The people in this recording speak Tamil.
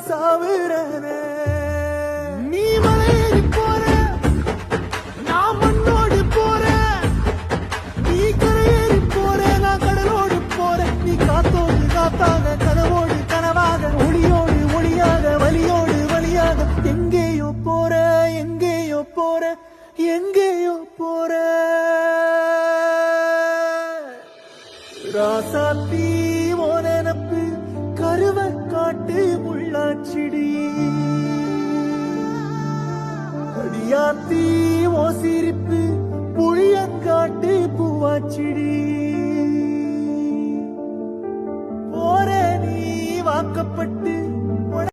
சாவுறனே நீ மலையேறி போற நான் மண்ணோடு போறேன் நீ கரையேறி போற நான் கடலோடு போறேன் நீ காத்தோடு காத்தாக கனவோடு கனவாக ஒளியோடு ஒளியாக வலியோடு வலியாக எங்கேயோ போற எங்கேயோ போற எங்கேயோ போற ராசாத்தி ஓ நினப்பு கருவ காட்டு முள்ளாச்சிடி அடியாத்தி ஓ சிரிப்பு புளியங்காட்டு பூவாச்சிடி போற நீ வாக்கப்பட்டு